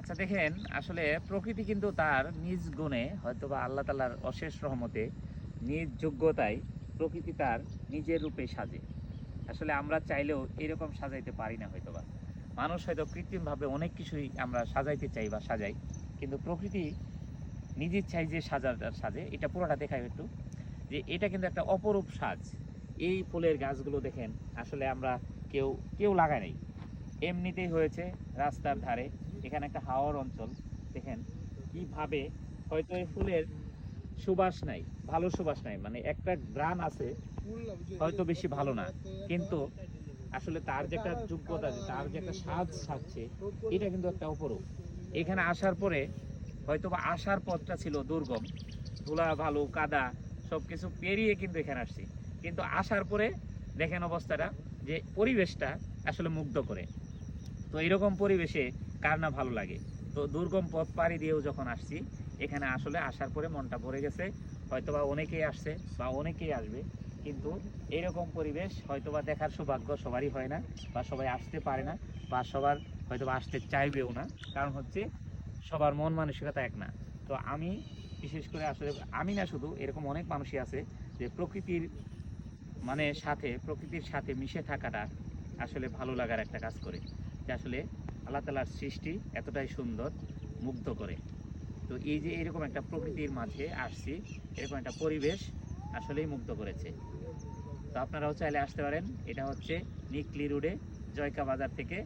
আচ্ছা দেখেন, আসলে প্রকৃতি কিন্তু তার নিজ গুণে হয়তোবা আল্লাহ তাআলার অশেষ রহমতে নিজ যোগ্যতায় প্রকৃতি তার নিজের রূপে সাজে। আসলে আমরা চাইলেও এরকম সাজাইতে পারি না হয়তোবা। মানুষ হয়তো কৃত্রিমভাবে অনেক কিছুই আমরা সাজাইতে চাই বা সাজাই, কিন্তু প্রকৃতি নিজের চাই যে সাজে এটা পুরোটা দেখায় একটু, যে এটা কিন্তু একটা অপরূপ সাজ। এই ফুলের গাছগুলো দেখেন, আসলে আমরা কেউ কেউ লাগায় নাই, এমনিতেই হয়েছে রাস্তার ধারে। এখানে একটা হাওয়ার অঞ্চল, দেখেন কিভাবে, হয়তো এই ফুলের সুবাস নাই, ভালো সুবাস নাই, মানে একটা গ্রান আছে, হয়তো বেশি ভালো না, কিন্তু আসলে তার যে একটা যোগ্যতা, তার যে একটা স্বাদ সাজছে, এটা কিন্তু একটা অপরূপ। এখানে আসার পরে হয়তোবা আসার পথটা ছিল দুর্গম, ধুলা বালু কাদা সবকিছু পেরিয়ে কিন্তু এখানে আসছি, কিন্তু আসার পরে দেখেন অবস্থাটা, যে পরিবেশটা আসলে মুগ্ধ করে। তো এরকম পরিবেশে কার না ভালো লাগে। তো দুর্গম পথ পাড়ি দিয়েও যখন আসছি, এখানে আসলে আসার পরে মনটা ভরে গেছে। হয়তোবা অনেকেই আসছে বা অনেকেই আসবে, কিন্তু এরকম পরিবেশ হয়তোবা দেখার সৌভাগ্য সবারই হয় না, বা সবাই আসতে পারে না, বা সবার হয়তোবা আসতে চাইবেও না। কারণ হচ্ছে সবার মন মানসিকতা এক না। তো আমি বিশেষ করে আসলে, আমি না শুধু, এরকম অনেক মানুষই আছে যে প্রকৃতির মানে সাথে, প্রকৃতির সাথে মিশে থাকাটা আসলে ভালো লাগার একটা কাজ করে, যে আসলে আল্লাহ তাআলার সৃষ্টি এতটাই সুন্দর, মুগ্ধ করে। তো এই যে এরকম একটা প্রকৃতির মাঝে আসছি, এরকম একটা পরিবেশ আসলেই মুগ্ধ করেছে। তো আপনারাও চাইলে আসতে পারেন। এটা হচ্ছে নিকলি রোডে, জয়কা বাজার থেকে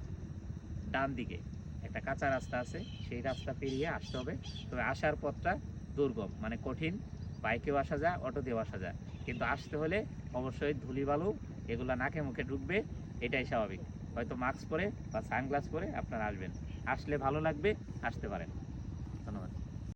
ডান দিকে একটা কাঁচা রাস্তা আছে, সেই রাস্তা পেরিয়ে আসতে হবে। তবে আসার পথটা দুর্গম, মানে কঠিন। বাইকেও আসা যায়, অটো দিয়েও আসা যায়, কিন্তু আসতে হলে অবশ্যই ধুলি বালু এগুলো নাকে মুখে ঢুকবে, এটাই স্বাভাবিক। হয়তো মাস্ক পরে বা সানগ্লাস পরে আপনারা আসবেন, আসলে ভালো লাগবে, আসতে পারেন।